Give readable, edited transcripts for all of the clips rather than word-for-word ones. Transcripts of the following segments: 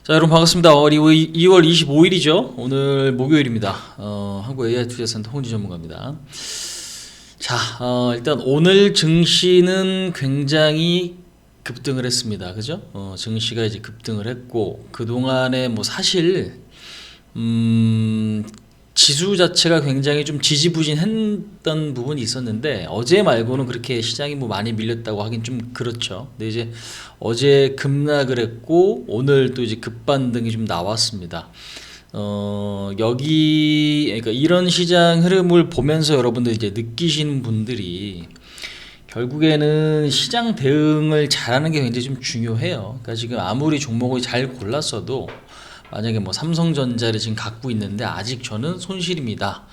자, 여러분 반갑습니다. 2월 25일이죠. 오늘 목요일입니다. 한국 AI 투자센터 홍지 전문가입니다. 자, 일단 오늘 증시는 굉장히 급등을 했습니다. 그죠? 증시가 이제 급등을 했고, 그동안에 뭐 사실, 지수 자체가 굉장히 좀 지지부진했던 부분이 있었는데 어제 말고는 그렇게 시장이 뭐 많이 밀렸다고 하긴 좀 그렇죠. 근데 이제 어제 급락을 했고 오늘 또 이제 급반등이 좀 나왔습니다. 그러니까 이런 시장 흐름을 보면서 여러분들 이제 느끼시는 분들이 결국에는 시장 대응을 잘하는 게 굉장히 좀 중요해요. 그러니까 지금 아무리 종목을 잘 골랐어도 만약에 뭐 삼성전자를 지금 갖고 있는데 아직 저는 손실입니다.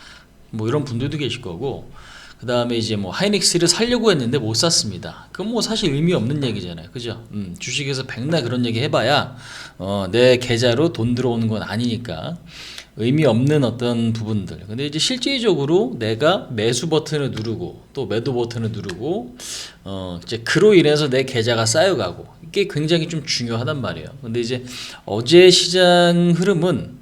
뭐 이런 분들도 계실 거고, 그 다음에 이제 뭐 하이닉스를 사려고 했는데 못 샀습니다. 그건 뭐 사실 의미 없는 얘기잖아요. 그죠? 주식에서 백날 그런 얘기 해봐야, 내 계좌로 돈 들어오는 건 아니니까. 의미 없는 어떤 부분들. 근데 이제 실질적으로 내가 매수 버튼을 누르고 또 매도 버튼을 누르고 이제 그로 인해서 내 계좌가 쌓여가고 이게 굉장히 좀 중요하단 말이에요. 근데 이제 어제 시장 흐름은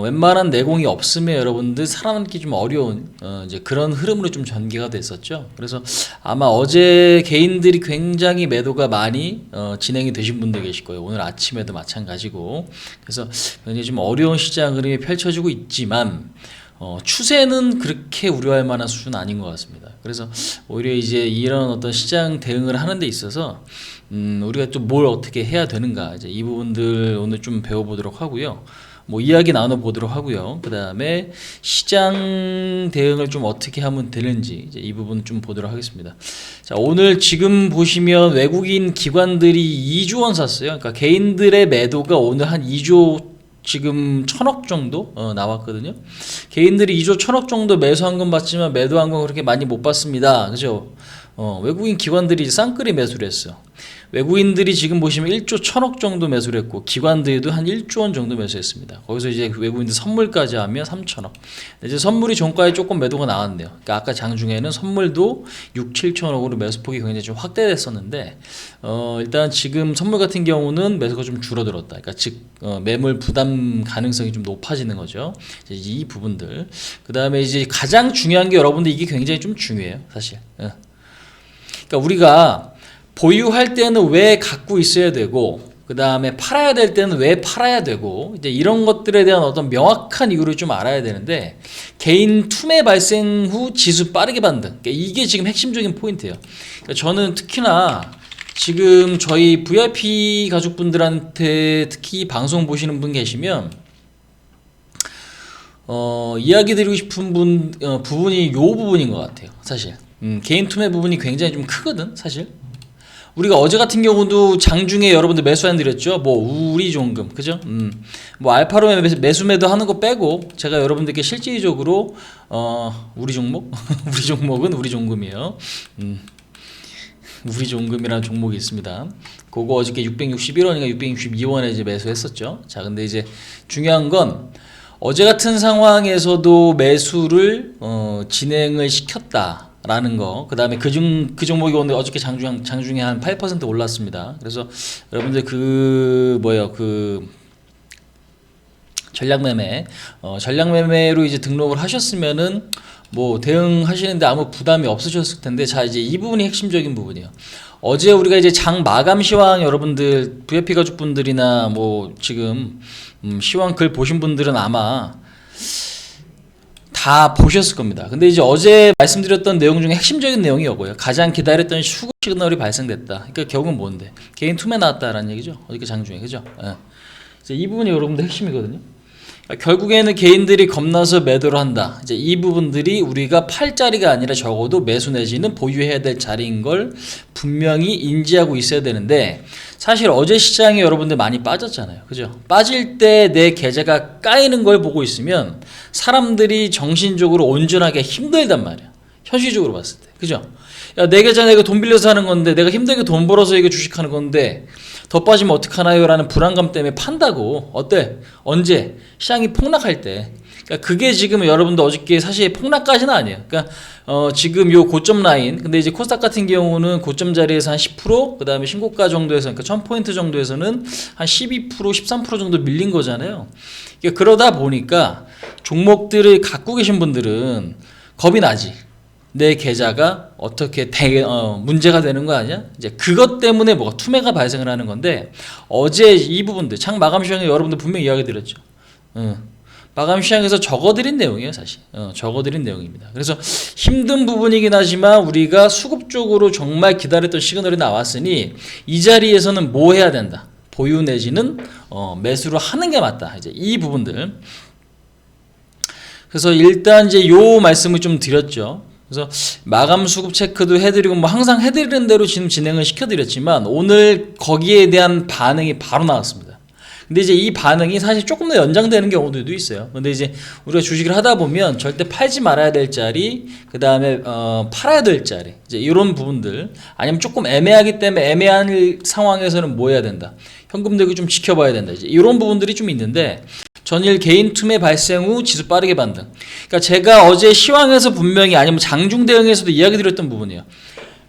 웬만한 내공이 없으면 여러분들 살아남기 좀 어려운 이제 그런 흐름으로 좀 전개가 됐었죠. 그래서 아마 어제 개인들이 굉장히 매도가 많이 진행이 되신 분들 계실 거예요. 오늘 아침에도 마찬가지고. 그래서 굉장히 좀 어려운 시장 흐름이 펼쳐지고 있지만 추세는 그렇게 우려할 만한 수준은 아닌 것 같습니다. 그래서 오히려 이제 이런 어떤 시장 대응을 하는 데 있어서 우리가 좀 뭘 어떻게 해야 되는가, 이제 이 부분들 오늘 좀 배워보도록 하고요. 뭐 이야기 나눠보도록 하고요. 그 다음에 시장 대응을 좀 어떻게 하면 되는지 이제 이 부분 좀 보도록 하겠습니다. 자, 오늘 지금 보시면 외국인 기관들이 2조 원 샀어요. 그러니까 개인들의 매도가 오늘 한 2조 지금 1000억 정도 나왔거든요. 개인들이 2조 1000억 정도 매수한 건 봤지만 매도한 건 그렇게 많이 못 봤습니다. 그죠? 외국인 기관들이 쌍끌이 매수를 했어. 외국인들이 지금 보시면 1조 1000억 정도 매수를 했고 기관들도 한 1조 원 정도 매수했습니다. 거기서 이제 외국인들 선물까지 하면 3천억. 이제 선물이 종가에 조금 매도가 나왔네요. 그러니까 아까 장중에는 선물도 6, 7천억으로 매수폭이 굉장히 좀 확대됐었는데 일단 지금 선물 같은 경우는 매수가 좀 줄어들었다. 그러니까 즉 매물 부담 가능성이 좀 높아지는 거죠. 이제 이 부분들. 그 다음에 이제 가장 중요한 게 여러분들 이게 굉장히 좀 중요해요, 사실. 그러니까 우리가 보유할 때는 왜 갖고 있어야 되고, 그 다음에 팔아야 될 때는 왜 팔아야 되고, 이제 이런 것들에 대한 어떤 명확한 이유를 좀 알아야 되는데, 개인 투매 발생 후 지수 빠르게 반등. 그러니까 이게 지금 핵심적인 포인트예요. 그러니까 저는 특히나 지금 저희 VIP 가족분들한테 특히 방송 보시는 분 계시면, 이야기 드리고 싶은 부분이 요 부분인 것 같아요, 사실. 개인 투매 부분이 굉장히 좀 크거든, 사실. 우리가 어제 같은 경우도 장중에 여러분들 매수한 드렸죠. 뭐 우리종금, 그죠? 뭐 알파로 매수매도 하는 거 빼고 제가 여러분들께 실질적으로 우리 종목, 우리 종목은 우리 종금이에요. 우리 종금이라는 종목이 있습니다. 그거 어저께 661원인가 662원에 이제 매수했었죠. 자, 근데 이제 중요한 건 어제 같은 상황에서도 매수를 진행을 시켰다. 라는 거. 그 다음에 그 종목이 오늘 어저께 장중에 한 8% 올랐습니다. 그래서 여러분들 전략매매로 이제 등록을 하셨으면은 뭐 대응하시는데 아무 부담이 없으셨을 텐데, 자, 이제 이 부분이 핵심적인 부분이에요. 어제 우리가 이제 장 마감 시황, 여러분들 VIP 가족분들이나 뭐 지금 시황 글 보신 분들은 아마 다 보셨을 겁니다. 근데 이제 어제 말씀드렸던 내용 중에 핵심적인 내용이 이거예요. 가장 기다렸던 수급 시그널이 발생됐다. 그러니까 결국은 뭔데? 개인 투매 나왔다라는 얘기죠. 어저께 장중에, 그죠? 이제 이 부분이 여러분들 핵심이거든요. 그러니까 결국에는 개인들이 겁나서 매도를 한다. 이제 이 부분들이 우리가 팔 자리가 아니라 적어도 매수 내지는 보유해야 될 자리인 걸 분명히 인지하고 있어야 되는데, 사실 어제 시장에 여러분들 많이 빠졌잖아요. 그죠? 빠질 때 내 계좌가 까이는 걸 보고 있으면 사람들이 정신적으로 온전하게 힘들단 말이야. 현실적으로 봤을 때. 그죠? 야, 내 계좌 내가 돈 빌려서 하는 건데, 내가 힘들게 돈 벌어서 이거 주식하는 건데 더 빠지면 어떡하나요? 라는 불안감 때문에 판다고. 어때? 언제? 시장이 폭락할 때. 그러니까 그게 지금 여러분들 어저께 사실 폭락까지는 아니에요. 그러니까 지금 요 고점 라인, 근데 이제 코스닥 같은 경우는 고점 자리에서 한 10%, 그 다음에 신고가 정도에서, 그러니까 1000포인트 정도에서는 한 12%, 13% 정도 밀린 거잖아요. 그러니까 그러다 보니까 종목들을 갖고 계신 분들은 겁이 나지. 내 계좌가 어떻게 문제가 되는 거 아니야? 이제 그것 때문에 뭐가 투매가 발생을 하는 건데, 어제 이 부분들 장 마감 시장에 여러분들 분명히 이야기 드렸죠. 마감 시장에서 적어드린 내용이에요, 사실. 적어드린 내용입니다. 그래서 힘든 부분이긴 하지만 우리가 수급적으로 정말 기다렸던 시그널이 나왔으니 이 자리에서는 뭐 해야 된다? 보유 내지는 매수를 하는 게 맞다. 이제 이 부분들. 그래서 일단 이제 요 말씀을 좀 드렸죠. 그래서 마감 수급 체크도 해드리고 뭐 항상 해드리는 대로 지금 진행을 시켜드렸지만 오늘 거기에 대한 반응이 바로 나왔습니다. 근데 이제 이 반응이 사실 조금 더 연장되는 경우들도 있어요. 근데 이제 우리가 주식을 하다 보면 절대 팔지 말아야 될 자리, 그 다음에 팔아야 될 자리, 이제 이런 부분들, 아니면 조금 애매하기 때문에 애매한 상황에서는 뭐 해야 된다? 현금 들고 좀 지켜봐야 된다. 이제 이런 부분들이 좀 있는데, 전일 개인 투매 발생 후 지수 빠르게 반등. 그러니까 제가 어제 시황에서 분명히, 아니면 장중 대응에서도 이야기 드렸던 부분이에요.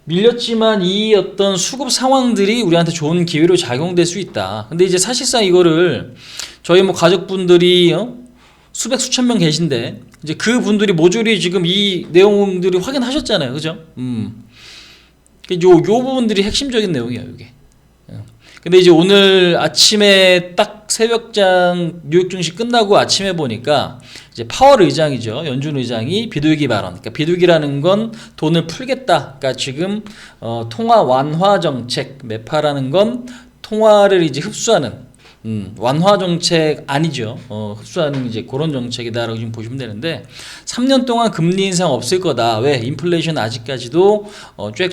밀렸지만 이 어떤 수급 상황들이 우리한테 좋은 기회로 작용될 수 있다. 근데 이제 사실상 이거를 저희 뭐 가족분들이 수백 수천 명 계신데 이제 그 분들이 모조리 지금 이 내용들이 확인하셨잖아요, 그죠? 요 부분들이 핵심적인 내용이에요, 이게. 근데 이제 오늘 아침에 딱 새벽장 뉴욕 증시 끝나고 아침에 보니까 이제 파월 의장이죠. 연준 의장이 비둘기 발언. 그러니까 비둘기라는 건 돈을 풀겠다. 그러니까 지금 통화 완화 정책, 매파라는 건 통화를 이제 흡수하는 완화 정책 아니죠. 흡수하는 이제 그런 정책이다라고 지금 보시면 되는데 3년 동안 금리 인상 없을 거다. 왜? 인플레이션 아직까지도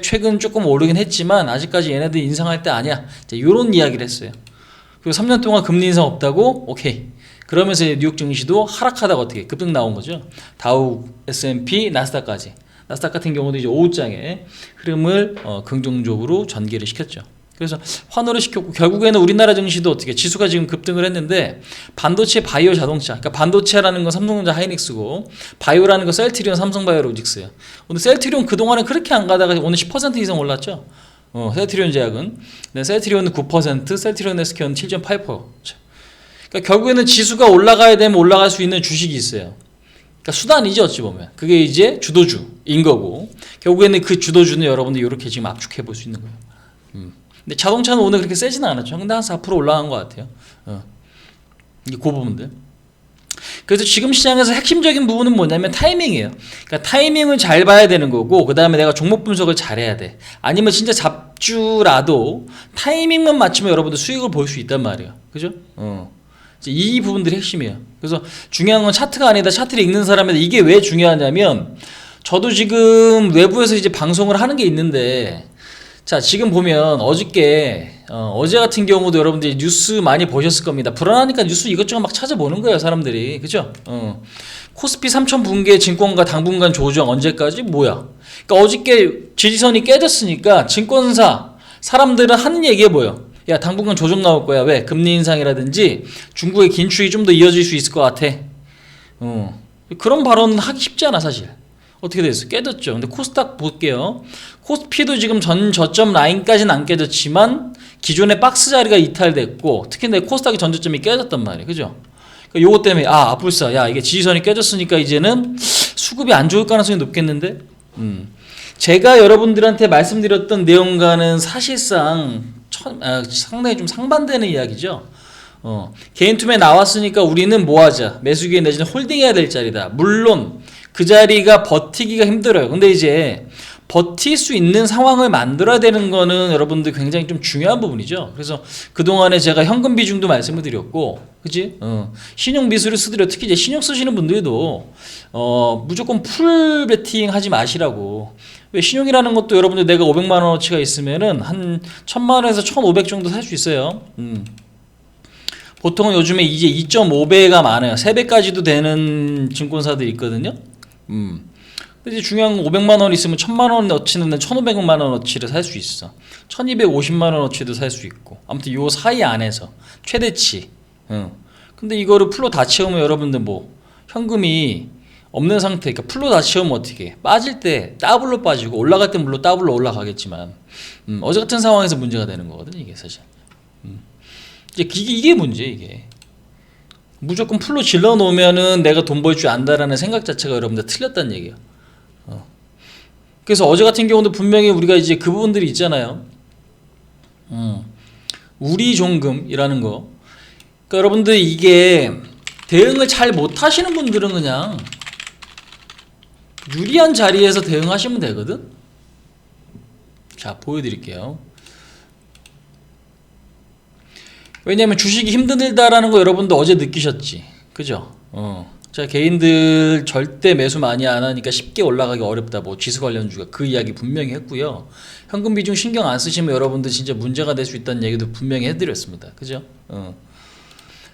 최근 조금 오르긴 했지만 아직까지 얘네들 인상할 때 아니야. 이제 이런 이야기를 했어요. 그리고 3년 동안 금리 인상 없다고? 오케이. 그러면서 뉴욕 증시도 하락하다가 어떻게 급등 나온 거죠. 다우, S&P, 나스닥까지. 나스닥 같은 경우도 이제 오후장에 흐름을 긍정적으로 전개를 시켰죠. 그래서 환호를 시켰고 결국에는 우리나라 증시도 어떻게 지수가 지금 급등을 했는데 반도체, 바이오, 자동차, 그러니까 반도체라는 건 삼성전자, 하이닉스고 바이오라는 건 셀트리온, 삼성바이오로직스예요. 오늘 셀트리온 그동안은 그렇게 안 가다가 오늘 10% 이상 올랐죠. 셀트리온 제약은. 네, 셀트리온은 9%, 셀트리온 SK는 7.8%. 그러니까 결국에는 지수가 올라가야 되면 올라갈 수 있는 주식이 있어요. 그러니까 수단이죠, 어찌 보면. 그게 이제 주도주인 거고 결국에는 그 주도주는 여러분들 이렇게 지금 압축해 볼 수 있는 거예요. 근데 자동차는 오늘 그렇게 세지는 않았죠. 근데 한 4% 올라간 것 같아요. 이게 그 부분들. 그래서 지금 시장에서 핵심적인 부분은 뭐냐면 타이밍이에요. 그러니까 타이밍을 잘 봐야 되는 거고, 그 다음에 내가 종목 분석을 잘 해야 돼. 아니면 진짜 잡주라도 타이밍만 맞추면 여러분들 수익을 볼 수 있단 말이에요. 그죠? 이 부분들이 핵심이에요. 그래서 중요한 건 차트가 아니다. 차트를 읽는 사람인데 이게 왜 중요하냐면, 저도 지금 외부에서 이제 방송을 하는 게 있는데, 자, 지금 보면 어제 같은 경우도 여러분들이 뉴스 많이 보셨을 겁니다. 불안하니까 뉴스 이것저것 막 찾아보는 거예요, 사람들이. 그죠? 코스피 3천 붕괴 증권가 당분간 조정 언제까지? 뭐야? 그러니까 어저께 지지선이 깨졌으니까 증권사 사람들은 하는 얘기가 뭐예요? 야, 당분간 조정 나올 거야. 왜? 금리 인상이라든지 중국의 긴축이 좀 더 이어질 수 있을 것 같아. 그런 발언 하기 쉽지 않아, 사실. 어떻게 됐어? 깨졌죠. 근데 코스닥 볼게요. 코스피도 지금 전 저점 라인까지는 안 깨졌지만 기존의 박스 자리가 이탈됐고, 특히 내 코스닥의 전저점이 깨졌단 말이에요. 그죠? 그러니까 요거 때문에 아뿔싸, 야, 이게 지지선이 깨졌으니까 이제는 수급이 안 좋을 가능성이 높겠는데. 제가 여러분들한테 말씀드렸던 내용과는 사실상 상당히 좀 상반되는 이야기죠. 개인 투매 나왔으니까 우리는 뭐 하자? 매수기에 내지는 홀딩해야 될 자리다. 물론 그 자리가 버티기가 힘들어요. 근데 이제 버틸 수 있는 상황을 만들어야 되는 거는 여러분들 굉장히 좀 중요한 부분이죠. 그래서 그동안에 제가 현금 비중도 말씀을 드렸고, 그치? 신용 미수를 쓰더라도 특히 이제 신용 쓰시는 분들도 무조건 풀 베팅 하지 마시라고. 왜? 신용이라는 것도 여러분들 내가 500만 원어치가 있으면은 한 1000만 원에서 1500 정도 살 수 있어요. 보통은 요즘에 이제 2.5배가 많아요. 3배까지도 되는 증권사들이 있거든요. 근데 중요한 건 500만 원 있으면 1000만 원어치는 1500만 원어치를 살 수 있어. 1250만 원어치도 살 수 있고. 아무튼 요 사이 안에서 최대치. 근데 이거를 풀로 다 채우면 여러분들 뭐 현금이 없는 상태, 그러니까 풀로 다 채우면 어떻게 해? 빠질 때 더블로 빠지고 올라갈 때 물론 더블로 올라가겠지만 어제 같은 상황에서 문제가 되는 거거든요, 이게 사실. 이제 이게 문제, 이게. 무조건 풀로 질러 놓으면은 내가 돈 벌 줄 안다라는 생각 자체가 여러분들 틀렸다는 얘기예요. 그래서 어제 같은 경우도 분명히 우리가 이제 그 부분들이 있잖아요. 우리 종금이라는 거. 그러니까 여러분들 이게 대응을 잘 못하시는 분들은 그냥 유리한 자리에서 대응하시면 되거든. 자, 보여드릴게요. 왜냐면 주식이 힘들다라는 거 여러분도 어제 느끼셨지, 그죠? 자, 개인들 절대 매수 많이 안 하니까 쉽게 올라가기 어렵다, 뭐 지수 관련주가 그 이야기 분명히 했고요. 현금 비중 신경 안 쓰시면 여러분들 진짜 문제가 될 수 있다는 얘기도 분명히 해드렸습니다, 그죠?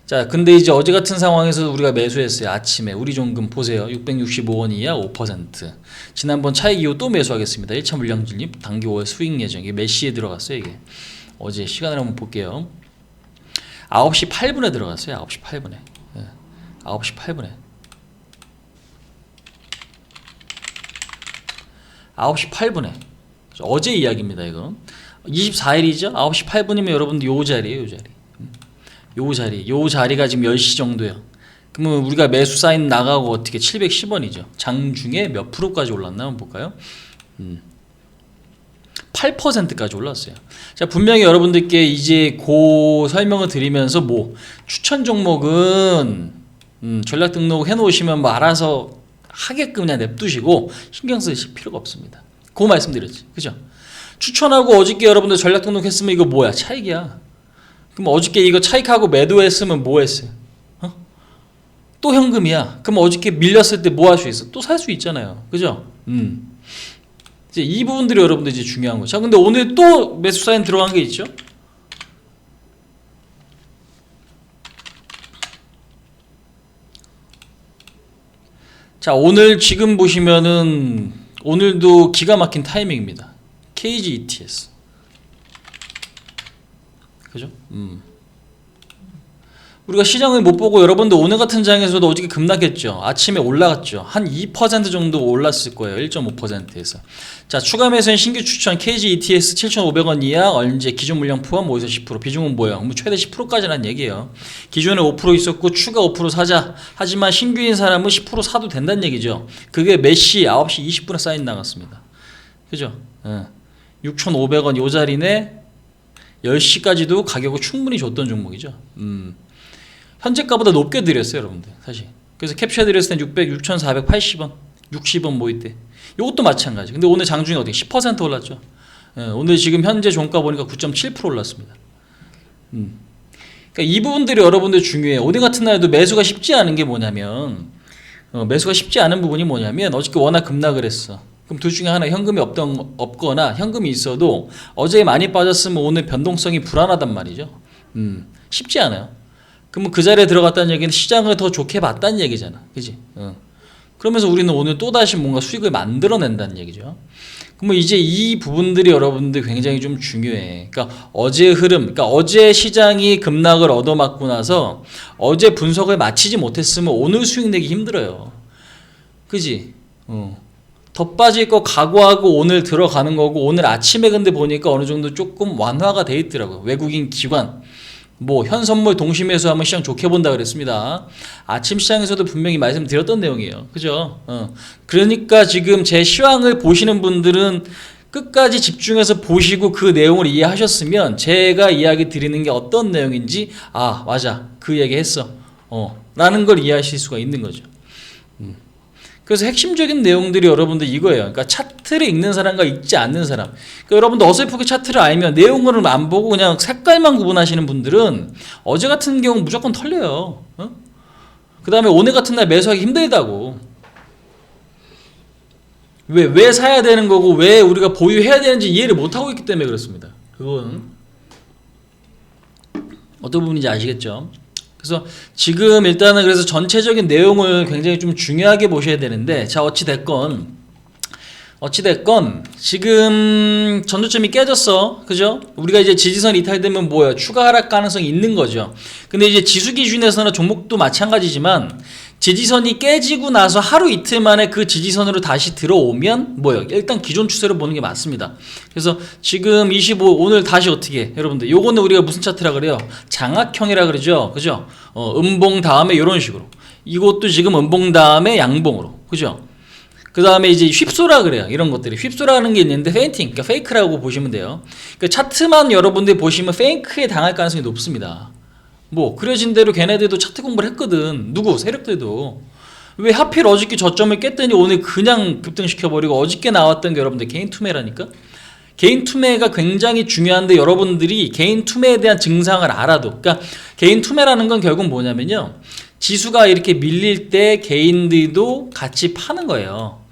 자, 근데 이제 어제 같은 상황에서 우리가 매수했어요. 아침에 우리 종금 보세요. 665원 이하 5%. 지난번 차익 이후 또 매수하겠습니다. 1차 물량 진입 단기 5월 수익 예정. 이게 몇 시에 들어갔어요, 이게? 어제 시간을 한번 볼게요. 9시 8분에 들어갔어요. 9시 8분에. 9시 8분에. 9시 8분에. 어제 이야기입니다, 이거. 24일이죠? 9시 8분이면 여러분들 요 자리에요, 요 자리. 요 자리가 지금 10시 정도예요. 그러면 우리가 매수 사인 나가고 어떻게 710원이죠. 장중에 몇 프로까지 올랐나 한번 볼까요? 8%까지 올랐어요. 자, 분명히 여러분들께 이제 그 설명을 드리면서 뭐 추천 종목은 전략 등록 해놓으시면 뭐 알아서 하게끔 그냥 냅두시고 신경 쓰실 필요가 없습니다. 그 말씀드렸지, 그죠? 추천하고 어저께 여러분들 전략 등록했으면 이거 뭐야? 차익이야. 그럼 어저께 이거 차익하고 매도했으면 뭐 했어요? 또 현금이야. 그럼 어저께 밀렸을 때 뭐 할 수 있어? 또 살 수 있잖아요. 그죠? 이제 이 부분들이 여러분들 이제 중요한 거죠. 자, 근데 오늘 또 매수 사인 들어간 게 있죠? 자, 오늘 지금 보시면은 오늘도 기가 막힌 타이밍입니다. KG ETS. 그죠? 우리가 시장을 못 보고 여러분들 오늘 같은 장에서도 어저께 급락했죠. 아침에 올라갔죠. 한 2% 정도 올랐을 거예요. 1.5%에서. 자, 추가 매수인 신규 추천 KG ETS 7,500원 이하 언제 기존 물량 포함 5에서 10%. 비중은 뭐예요? 뭐 최대 10%까지란 얘기예요. 기존에 5% 있었고 추가 5% 사자. 하지만 신규인 사람은 10% 사도 된다는 얘기죠. 그게 몇 시? 9시 20분에 사인 나갔습니다. 그죠? 6,500원 요 자리네. 10시까지도 가격을 충분히 줬던 종목이죠. 현재가보다 높게 드렸어요, 여러분들. 사실. 그래서 캡처해 드렸을 땐 6,480원, 60원 모일 때. 이것도 마찬가지. 근데 오늘 장중에 어떻게 10% 올랐죠. 오늘 지금 현재 종가 보니까 9.7% 올랐습니다. 그러니까 이 부분들이 여러분들 중요해요. 오늘 같은 날도 매수가 쉽지 않은 게 뭐냐면, 매수가 쉽지 않은 부분이 뭐냐면 어저께 워낙 급락을 했어. 그럼 둘 중에 하나 현금이 없거나 현금이 있어도 어제 많이 빠졌으면 오늘 변동성이 불안하단 말이죠. 쉽지 않아요. 그러면 그 자리에 들어갔다는 얘기는 시장을 더 좋게 봤다는 얘기잖아. 그지? 그러면서 우리는 오늘 또다시 뭔가 수익을 만들어낸다는 얘기죠. 그러면 이제 이 부분들이 여러분들 굉장히 좀 중요해. 그러니까 어제 흐름, 그러니까 어제 시장이 급락을 얻어맞고 나서 어제 분석을 마치지 못했으면 오늘 수익 내기 힘들어요. 그지? 더 빠질 거 각오하고 오늘 들어가는 거고, 오늘 아침에 근데 보니까 어느 정도 조금 완화가 돼 있더라고요. 외국인 기관. 뭐 현선물 동시매수 하면 시장 좋게 본다 그랬습니다. 아침 시장에서도 분명히 말씀드렸던 내용이에요. 그죠? 그러니까 지금 제 시황을 보시는 분들은 끝까지 집중해서 보시고 그 내용을 이해하셨으면 제가 이야기 드리는 게 어떤 내용인지, 아 맞아 그 얘기 했어 라는 걸 이해하실 수가 있는 거죠. 그래서 핵심적인 내용들이 여러분들 이거예요. 그러니까 차트를 읽는 사람과 읽지 않는 사람. 그러니까 여러분들 어설프게 차트를 알면 내용을 안 보고 그냥 색깔만 구분하시는 분들은 어제 같은 경우 무조건 털려요. 그 다음에 오늘 같은 날 매수하기 힘들다고. 왜 사야 되는 거고 왜 우리가 보유해야 되는지 이해를 못하고 있기 때문에 그렇습니다. 그건 어떤 부분인지 아시겠죠? 그래서 지금 일단은 그래서 전체적인 내용을 굉장히 좀 중요하게 보셔야 되는데, 자 어찌 됐건 어찌됐건 지금 전조점이 깨졌어, 그죠? 우리가 이제 지지선 이탈되면 뭐예요? 추가 하락 가능성이 있는 거죠. 근데 이제 지수 기준에서는 종목도 마찬가지지만 지지선이 깨지고 나서 하루 이틀 만에 그 지지선으로 다시 들어오면 뭐예요? 일단 기존 추세로 보는 게 맞습니다. 그래서 지금 25 오늘 다시 어떻게 해? 여러분들 요거는 우리가 무슨 차트라 그래요? 장악형이라 그러죠, 그죠? 음봉 다음에 이런 식으로, 이것도 지금 음봉 다음에 양봉으로, 그죠? 그 다음에 이제 휩소라 그래요. 이런 것들이 휩소라는 게 있는데 페인팅, 그러니까 페이크라고 보시면 돼요. 그러니까 차트만 여러분들이 보시면 페이크에 당할 가능성이 높습니다. 뭐 그려진 대로 걔네들도 차트 공부를 했거든. 누구? 세력들도. 왜 하필 어저께 저점을 깼더니 오늘 그냥 급등시켜버리고, 어저께 나왔던 게 여러분들 개인 투매라니까. 개인 투매가 굉장히 중요한데 여러분들이 개인 투매에 대한 증상을 알아도, 그러니까 개인 투매라는 건 결국 뭐냐면요, 지수가 이렇게 밀릴 때 개인들도 같이 파는 거예요.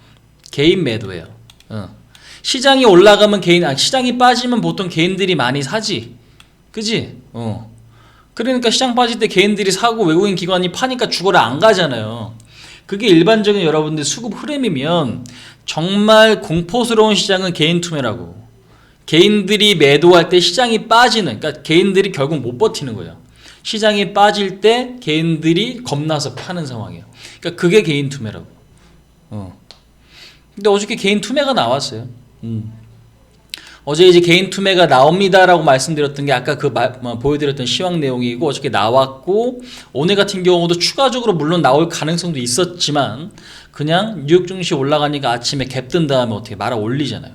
개인 매도예요. 시장이 올라가면 시장이 빠지면 보통 개인들이 많이 사지, 그지? 그러니까 시장 빠질 때 개인들이 사고 외국인 기관이 파니까 죽어라 안 가잖아요. 그게 일반적인 여러분들 수급 흐름이면, 정말 공포스러운 시장은 개인 투매라고. 개인들이 매도할 때 시장이 빠지는, 그러니까 개인들이 결국 못 버티는 거예요. 시장이 빠질 때 개인들이 겁나서 파는 상황이에요. 그러니까 그게 개인 투매라고. 근데 어저께 개인 투매가 나왔어요. 어제 이제 개인 투매가 나옵니다라고 말씀드렸던 게 아까 보여드렸던 시황 내용이고, 어저께 나왔고, 오늘 같은 경우도 추가적으로 물론 나올 가능성도 있었지만, 그냥 뉴욕 증시 올라가니까 아침에 갭 뜬 다음에 어떻게 말아 올리잖아요.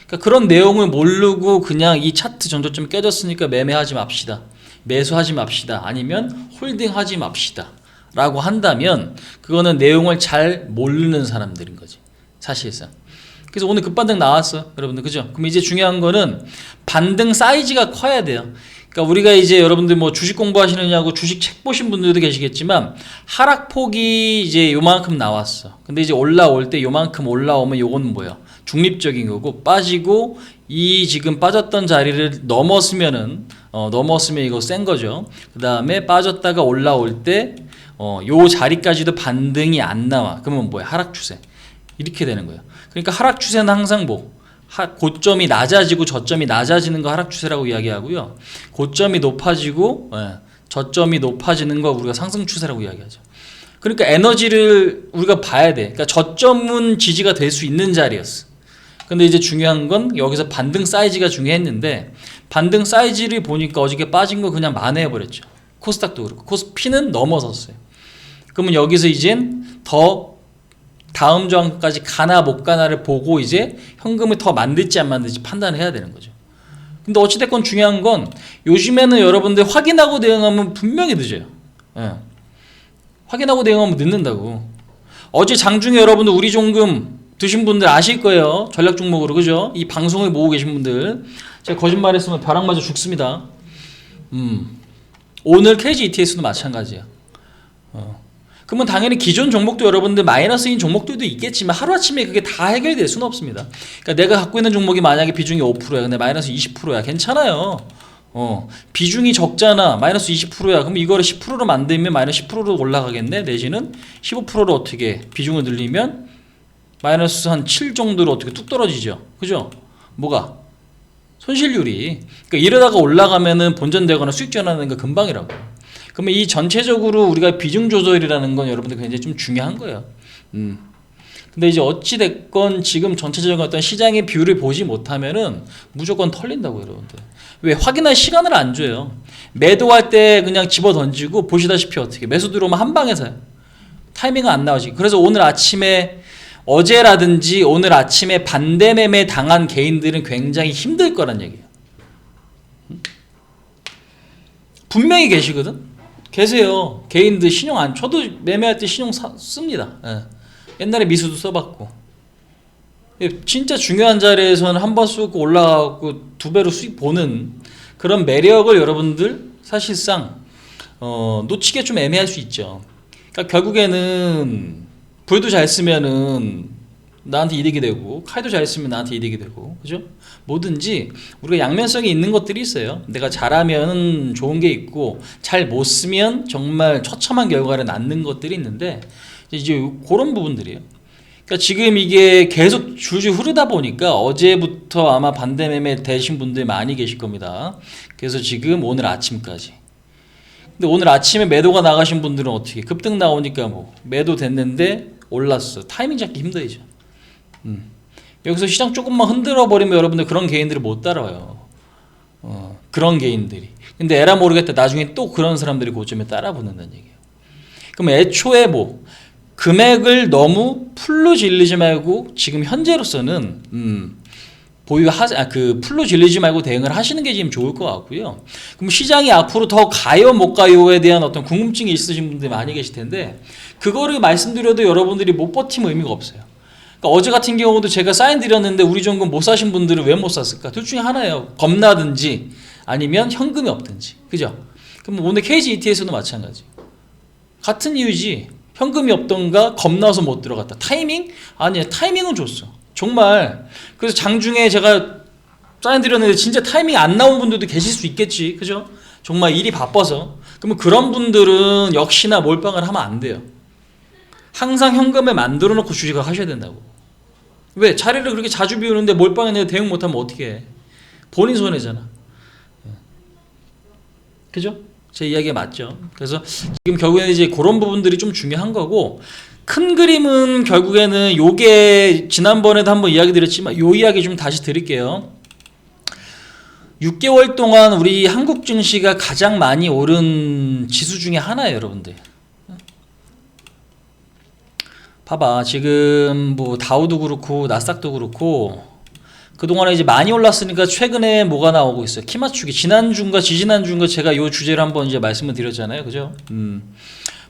그러니까 그런 내용을 모르고 그냥 이 차트 전조점 깨졌으니까 매매하지 맙시다, 매수하지 맙시다, 아니면 홀딩하지 맙시다 라고 한다면 그거는 내용을 잘 모르는 사람들인 거지, 사실상. 그래서 오늘 급반등 나왔어, 여러분들, 그죠? 그럼 이제 중요한 거는 반등 사이즈가 커야 돼요. 그러니까 우리가 이제 여러분들 뭐 주식 공부하시느냐고 주식 책 보신 분들도 계시겠지만, 하락폭이 이제 요만큼 나왔어. 근데 이제 올라올 때 요만큼 올라오면 요건 뭐야? 중립적인 거고, 빠지고 이 지금 빠졌던 자리를 넘었으면 이거 센 거죠. 그 다음에 빠졌다가 올라올 때 요 자리까지도 반등이 안 나와. 그러면 뭐야? 하락 추세. 이렇게 되는 거예요. 그러니까 하락 추세는 항상 고점이 낮아지고 저점이 낮아지는 거 하락 추세라고 이야기하고요. 고점이 높아지고 저점이 높아지는 거 우리가 상승 추세라고 이야기하죠. 그러니까 에너지를 우리가 봐야 돼. 그러니까 저점은 지지가 될 수 있는 자리였어. 근데 이제 중요한 건 여기서 반등 사이즈가 중요했는데, 반등 사이즈를 보니까 어저께 빠진 거 그냥 만회해버렸죠. 코스닥도 그렇고 코스피는 넘어섰어요. 그러면 여기서 이젠 더 다음 저항까지 가나 못 가나를 보고 이제 현금을 더 만들지 안 만들지 판단을 해야 되는 거죠. 근데 어찌됐건 중요한 건 요즘에는 여러분들 확인하고 대응하면 분명히 늦어요. 확인하고 대응하면 늦는다고. 어제 장중에 여러분들 우리 종금 드신 분들 아실 거예요. 전략 종목으로, 그죠? 이 방송을 보고 계신 분들, 제가 거짓말했으면 벼락 맞아 죽습니다. 오늘 KG ETS도 마찬가지야. 그러면 당연히 기존 종목도 여러분들 마이너스인 종목들도 있겠지만 하루아침에 그게 다 해결될 수는 없습니다. 그러니까 내가 갖고 있는 종목이 만약에 비중이 5%야 근데 마이너스 20%야 괜찮아요. 비중이 적잖아, 마이너스 20%야 그럼 이거를 10%로 만들면 마이너스 10%로 올라가겠네. 내지는 15%로 어떻게 비중을 늘리면 마이너스 한 7 정도로 어떻게 뚝 떨어지죠, 그죠? 뭐가? 손실률이. 그러니까 이러다가 올라가면은 본전되거나 수익 전환하는 거 금방이라고. 그러면 이 전체적으로 우리가 비중 조절이라는 건 여러분들 굉장히 좀 중요한 거예요. 근데 이제 어찌됐건 지금 전체적인 어떤 시장의 뷰를 보지 못하면은 무조건 털린다고, 여러분들. 왜? 확인할 시간을 안 줘요. 매도할 때 그냥 집어 던지고, 보시다시피 어떻게 매수 들어오면 한 방에 사요. 타이밍은 안 나오지. 그래서 오늘 아침에, 어제라든지 오늘 아침에 반대 매매 당한 개인들은 굉장히 힘들 거란 얘기예요. 분명히 계시거든? 계세요. 개인들 신용 안, 저도 매매할 때 신용 씁니다. 옛날에 미수도 써봤고. 진짜 중요한 자리에서는 한 번 쓰고 올라가고 두 배로 수익 보는 그런 매력을 여러분들 사실상 놓치기 좀 애매할 수 있죠. 그러니까 결국에는 불도 잘 쓰면은 나한테 이득이 되고, 칼도 잘 쓰면 나한테 이득이 되고, 그죠? 뭐든지 우리가 양면성이 있는 것들이 있어요. 내가 잘하면 좋은 게 있고, 잘 못 쓰면 정말 처참한 결과를 낳는 것들이 있는데, 이제 그런 부분들이에요. 그러니까 지금 이게 계속 줄줄 흐르다 보니까 어제부터 아마 반대 매매 되신 분들 많이 계실 겁니다. 그래서 지금 오늘 아침까지. 근데 오늘 아침에 매도가 나가신 분들은 어떻게 급등 나오니까 뭐 매도 됐는데 올랐어. 타이밍 잡기 힘들죠. 여기서 시장 조금만 흔들어 버리면 여러분들 그런 개인들을 못 따라와요. 그런 개인들이. 근데 에라 모르겠다. 나중에 또 그런 사람들이 고점에 따라 붙는다는 얘기예요. 그럼 애초에 뭐 금액을 너무 풀로 질리지 말고 지금 현재로서는 풀로 질리지 말고 대응을 하시는 게 지금 좋을 것 같고요. 그럼 시장이 앞으로 더 가요 못 가요에 대한 어떤 궁금증이 있으신 분들이 많이 계실 텐데 그거를 말씀드려도 여러분들이 못 버티면 의미가 없어요. 그러니까 어제 같은 경우도 제가 사인 드렸는데 우리 종금 못 사신 분들은 왜 못 샀을까? 둘 중에 하나예요. 겁나든지 아니면 현금이 없든지. 그죠? 그럼 오늘 KG ET에서도 마찬가지. 같은 이유지. 현금이 없던가 겁나서 못 들어갔다. 타이밍? 아니야. 타이밍은 줬어. 정말. 그래서 장중에 제가 사인 드렸는데 진짜 타이밍 안 나온 분들도 계실 수 있겠지. 그죠? 정말 일이 바빠서. 그러면 그런 분들은 역시나 몰빵을 하면 안 돼요. 항상 현금에 만들어 놓고 주식을 하셔야 된다고. 왜? 자리를 그렇게 자주 비우는데 몰빵에 내가 대응 못하면 어떻게 해? 본인 손해잖아. 그죠? 제 이야기가 맞죠. 그래서 지금 결국에는 이제 그런 부분들이 좀 중요한 거고, 큰 그림은 결국에는 요게 지난번에도 한번 이야기 드렸지만 요 이야기 좀 다시 드릴게요. 6개월 동안 우리 한국 증시가 가장 많이 오른 지수 중에 하나예요, 여러분들. 봐봐, 지금 뭐 다우도 그렇고 나스닥도 그렇고 그동안에 이제 많이 올랐으니까 최근에 뭐가 나오고 있어요? 키 맞추기. 지난주인가 지지난주인가 제가 요 주제를 한번 이제 말씀을 드렸잖아요. 그죠?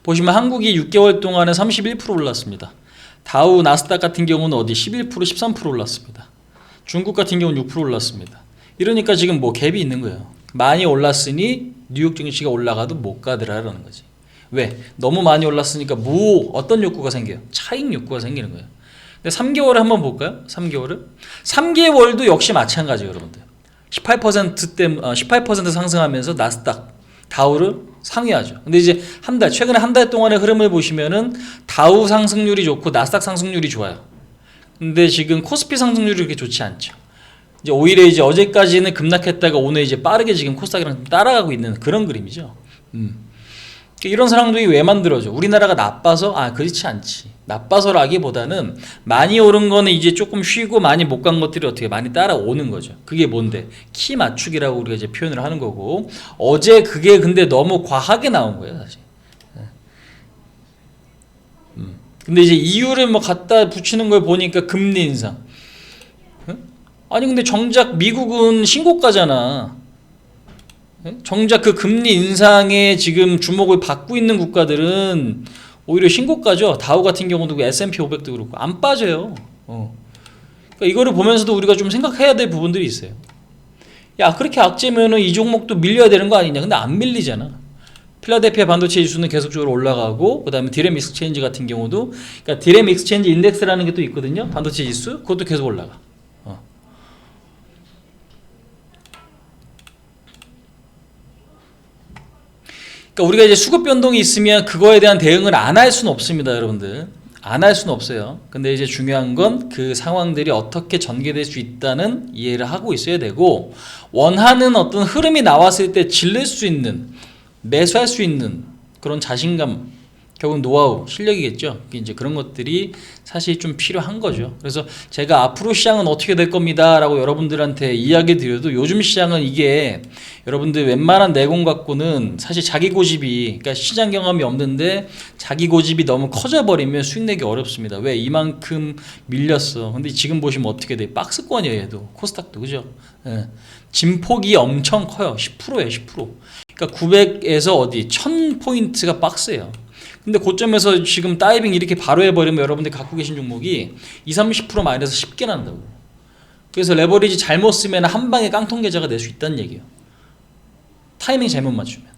보시면 한국이 6개월 동안에 31% 올랐습니다. 다우 나스닥 같은 경우는 어디 11% 13% 올랐습니다. 중국 같은 경우는 6% 올랐습니다. 이러니까 지금 뭐 갭이 있는 거예요. 많이 올랐으니 뉴욕 증시가 올라가도 못 가더라라는 거지. 왜? 너무 많이 올랐으니까 어떤 욕구가 생겨요? 차익 욕구가 생기는 거예요. 근데 3개월을 한번 볼까요? 3개월을? 3개월도 역시 마찬가지예요, 여러분들. 18% 상승하면서 나스닥, 다우를 상회하죠. 근데 이제 최근에 한 달 동안의 흐름을 보시면은 다우 상승률이 좋고 나스닥 상승률이 좋아요. 근데 지금 코스피 상승률이 그렇게 좋지 않죠. 이제 오히려 이제 어제까지는 급락했다가 오늘 이제 빠르게 지금 코스닥이랑 따라가고 있는 그런 그림이죠. 이런 상황들이 왜 만들어져? 우리나라가 나빠서? 그렇지 않지. 나빠서라기보다는 많이 오른 거는 이제 조금 쉬고 많이 못 간 것들이 어떻게 많이 따라오는 거죠. 그게 뭔데? 키 맞추기라고 우리가 이제 표현을 하는 거고, 어제 그게 근데 너무 과하게 나온 거예요, 사실. 근데 이제 이유를 뭐 갖다 붙이는 걸 보니까 금리 인상. 아니 근데 정작 미국은 신고가잖아. 정작 그 금리 인상에 지금 주목을 받고 있는 국가들은 오히려 신고가죠. 다우 같은 경우도 S&P 500도 그렇고 안 빠져요. 그러니까 이거를 보면서도 우리가 좀 생각해야 될 부분들이 있어요. 야, 그렇게 악재면은 이 종목도 밀려야 되는 거 아니냐? 근데 안 밀리잖아. 필라델피아 반도체 지수는 계속적으로 올라가고, 그 다음에 디램 익스체인지 같은 경우도, 그러니까 디램 익스체인지 인덱스라는 게 또 있거든요. 반도체 지수, 그것도 계속 올라가. 그러니까 우리가 이제 수급 변동이 있으면 그거에 대한 대응을 안 할 수는 없습니다, 여러분들. 안 할 수는 없어요. 근데 이제 중요한 건 그 상황들이 어떻게 전개될 수 있다는 이해를 하고 있어야 되고, 원하는 어떤 흐름이 나왔을 때 질릴 수 있는, 매수할 수 있는 그런 자신감, 결국 노하우, 실력이겠죠. 이제 그런 것들이 사실 좀 필요한 거죠. 그래서 제가 앞으로 시장은 어떻게 될 겁니다 라고 여러분들한테 이야기 드려도 요즘 시장은 이게 여러분들 웬만한 내공 갖고는 사실 자기 고집이, 그러니까 시장 경험이 없는데 자기 고집이 너무 커져버리면 수익 내기 어렵습니다. 왜? 이만큼 밀렸어. 근데 지금 보시면 어떻게 돼? 박스권이에요, 얘도. 코스닥도. 그죠? 예. 진폭이 엄청 커요. 10%예요, 10%. 그러니까 900에서 어디 1000포인트가 박스예요. 근데 고점에서 지금 다이빙 이렇게 바로 해버리면 여러분들 갖고 계신 종목이 20-30% 마이너스 쉽게 난다고. 그래서 레버리지 잘못 쓰면 한 방에 깡통 계좌가 될 수 있다는 얘기예요. 타이밍 잘못 맞추면.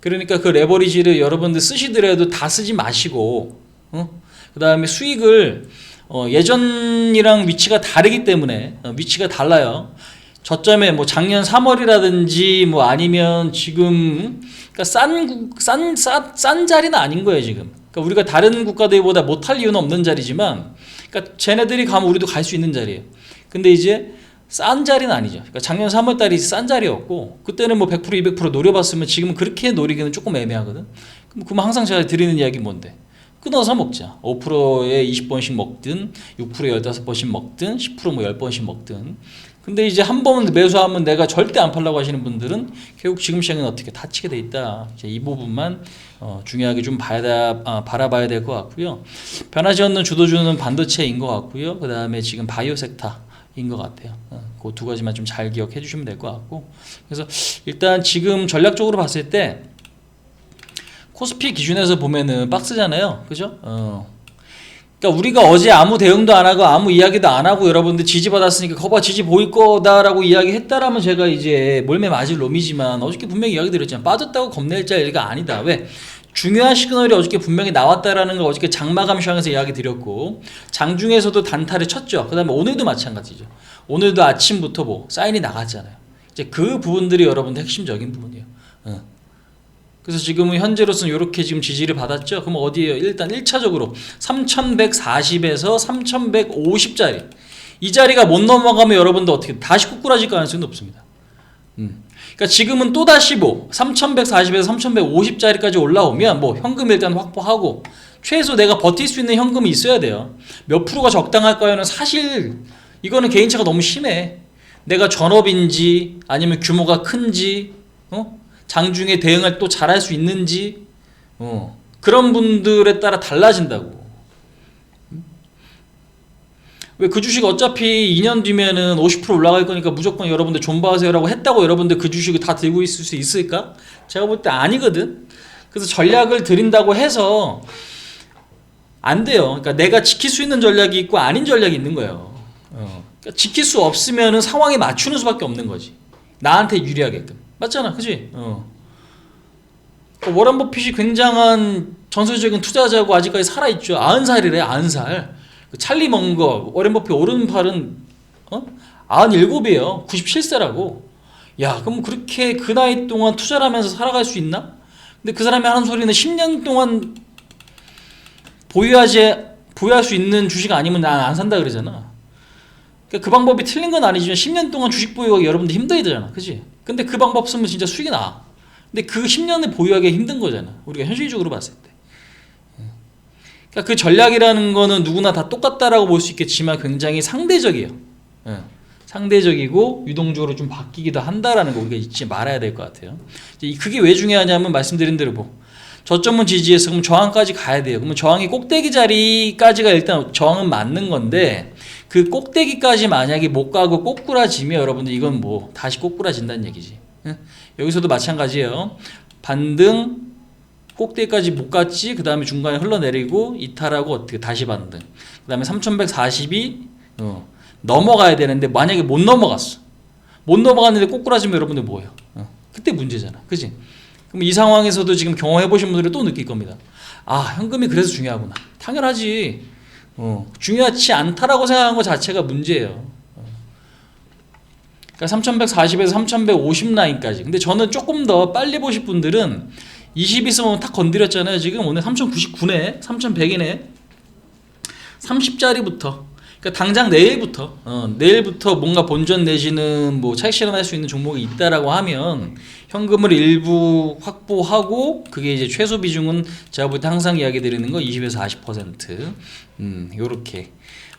그러니까 그 레버리지를 여러분들 쓰시더라도 다 쓰지 마시고, 그 다음에 수익을 예전이랑 위치가 다르기 때문에 위치가 달라요. 저점에 뭐 작년 3월이라든지 뭐 아니면 지금, 그러니까 싼 자리는 아닌 거예요, 지금. 그러니까 우리가 다른 국가들보다 못할 이유는 없는 자리지만, 그러니까 쟤네들이 가면 우리도 갈 수 있는 자리예요. 근데 이제 싼 자리는 아니죠. 그러니까 작년 3월 달이 싼 자리였고, 그때는 뭐 100% 200% 노려봤으면 지금은 그렇게 노리기는 조금 애매하거든. 그럼 항상 제가 드리는 이야기 뭔데? 끊어서 먹자. 5%에 20번씩 먹든 6%에 15번씩 먹든 10% 뭐 10번씩 먹든. 근데 이제 한 번 매수하면 내가 절대 안 팔라고 하시는 분들은 결국 지금 시장은 어떻게 다치게 돼 있다. 이제 이 부분만 중요하게 좀 바라봐야 될 것 같고요. 변하지 않는 주도주는 반도체인 것 같고요. 그 다음에 지금 바이오 섹터인 것 같아요. 그 두 가지만 좀 잘 기억해 주시면 될 것 같고. 그래서 일단 지금 전략적으로 봤을 때 코스피 기준에서 보면은 박스잖아요. 그죠? 그러니까 우리가 어제 아무 대응도 안 하고 아무 이야기도 안 하고 여러분들 지지 받았으니까 거봐 지지 보일 거다라고 이야기했다라면 제가 이제 몰매 맞을 놈이지만 어저께 분명히 이야기 드렸잖아요. 빠졌다고 겁낼 자리가 아니다. 왜? 중요한 시그널이 어저께 분명히 나왔다라는 걸 어저께 장마감 시황에서 이야기 드렸고, 장중에서도 단타를 쳤죠. 그 다음에 오늘도 마찬가지죠. 오늘도 아침부터 뭐 사인이 나갔잖아요. 이제 그 부분들이 여러분들 핵심적인 부분이에요. 그래서 지금은 현재로서는 이렇게 지금 지지를 받았죠. 그럼 어디에요? 일단 1차적으로 3140에서 3150짜리, 이 자리가 못 넘어가면 여러분들 어떻게 다시 꼬꾸라질 가능성이 높습니다. 그러니까 지금은 또다시 뭐 3140에서 3150짜리까지 올라오면 뭐 현금 일단 확보하고, 최소 내가 버틸 수 있는 현금이 있어야 돼요. 몇 프로가 적당할까요는 사실 이거는 개인차가 너무 심해. 내가 전업인지 아니면 규모가 큰지, 장중에 대응을 또 잘할 수 있는지, 그런 분들에 따라 달라진다고. 왜 그 주식 어차피 2년 뒤면은 50% 올라갈 거니까 무조건 여러분들 존버하세요라고 했다고 여러분들 그 주식을 다 들고 있을 수 있을까? 제가 볼 때 아니거든. 그래서 전략을 드린다고 해서 안 돼요. 그러니까 내가 지킬 수 있는 전략이 있고 아닌 전략이 있는 거예요. 그러니까 지킬 수 없으면은 상황에 맞추는 수밖에 없는 거지. 나한테 유리하게끔. 맞잖아, 그지? 워런 버핏이 굉장한 전설적인 투자자고 아직까지 살아있죠. 90살이래, 90살. 찰리 먼거, 워런 버핏 오른팔은 97이에요. 97세라고. 야, 그럼 그렇게 그 나이 동안 투자를 하면서 살아갈 수 있나? 근데 그 사람이 하는 소리는 10년 동안 보유할 수 있는 주식 아니면 난 안 산다 그러잖아. 그러니까 그 방법이 틀린 건 아니지만 10년 동안 주식 보유하기 여러분들 힘들어야 되잖아. 그치? 근데 그 방법 쓰면 진짜 수익이 나. 근데 그 10년을 보유하기 힘든 거잖아. 우리가 현실적으로 봤을 때. 그러니까 그 전략이라는 거는 누구나 다 똑같다라고 볼 수 있겠지만 굉장히 상대적이에요. 상대적이고 유동적으로 좀 바뀌기도 한다라는 거 우리가 잊지 말아야 될 것 같아요. 그게 왜 중요하냐면 말씀드린 대로 뭐 저점은 지지해서 그럼 저항까지 가야 돼요. 그러면 저항이 꼭대기 자리까지가 일단 저항은 맞는 건데, 그 꼭대기까지 만약에 못 가고 꼬꾸라지면 여러분들 이건 뭐 다시 꼬꾸라진다는 얘기지. 여기서도 마찬가지예요. 반등 꼭대기까지 못 갔지, 그 다음에 중간에 흘러내리고 이탈하고 어떻게 다시 반등, 그 다음에 3140이 넘어가야 되는데 만약에 못 넘어갔어. 못 넘어갔는데 꼬꾸라지면 여러분들 뭐예요? 그때 문제잖아. 그지? 그럼 이 상황에서도 지금 경험해 보신 분들은 또 느낄 겁니다. 아, 현금이 그래서 중요하구나. 당연하지. 중요하지 않다라고 생각한 것 자체가 문제예요. 그러니까 3140에서 3150 라인까지. 근데 저는 조금 더 빨리 보실 분들은 20 있으면 탁 건드렸잖아요. 지금 오늘 3099네, 3100이네. 30짜리부터. 그러니까 당장 내일부터 뭔가 본전 내지는 뭐 차익 실현할 수 있는 종목이 있다라고 하면 현금을 일부 확보하고, 그게 이제 최소 비중은 제가 볼 때 항상 이야기 드리는 거 20에서 40%. 요렇게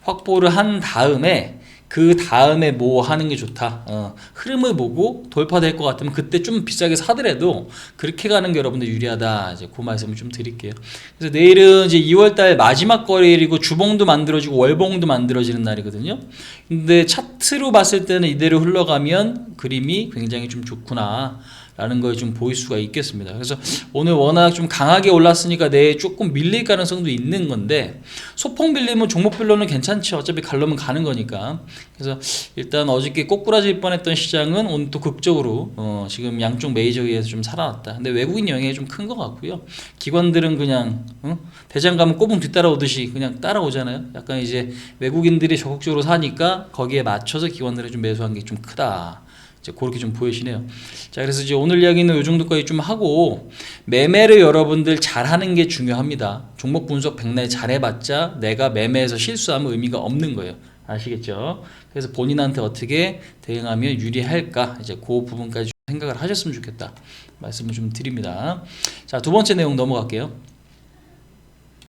확보를 한 다음에 그 다음에 뭐 하는 게 좋다. 흐름을 보고 돌파될 것 같으면 그때 좀 비싸게 사더라도 그렇게 가는 게 여러분들 유리하다. 이제 그 말씀을 좀 드릴게요. 그래서 내일은 이제 2월달 마지막 거래일이고 주봉도 만들어지고 월봉도 만들어지는 날이거든요. 근데 차트로 봤을 때는 이대로 흘러가면 그림이 굉장히 좀 좋구나 라는 걸 좀 보일 수가 있겠습니다. 그래서 오늘 워낙 좀 강하게 올랐으니까 내일 조금 밀릴 가능성도 있는 건데, 소폭 밀리면 종목별로는 괜찮죠. 어차피 갈려면 가는 거니까. 그래서 일단 어저께 꼬꾸라질 뻔했던 시장은 오늘 또 극적으로 지금 양쪽 메이저에서 좀 살아났다. 근데 외국인 영향이 좀 큰 것 같고요. 기관들은 그냥 대장 가면 꼬붕 뒤따라오듯이 그냥 따라오잖아요. 약간 이제 외국인들이 적극적으로 사니까 거기에 맞춰서 기관들이 좀 매수한 게 좀 크다. 이제 그렇게 좀 보이시네요. 자, 그래서 이제 오늘 이야기는 이 정도까지 좀 하고, 매매를 여러분들 잘하는 게 중요합니다. 종목 분석 백날 잘해봤자 내가 매매에서 실수하면 의미가 없는 거예요. 아시겠죠? 그래서 본인한테 어떻게 대응하면 유리할까, 이제 그 부분까지 생각을 하셨으면 좋겠다 말씀을 좀 드립니다. 자, 두 번째 내용 넘어갈게요.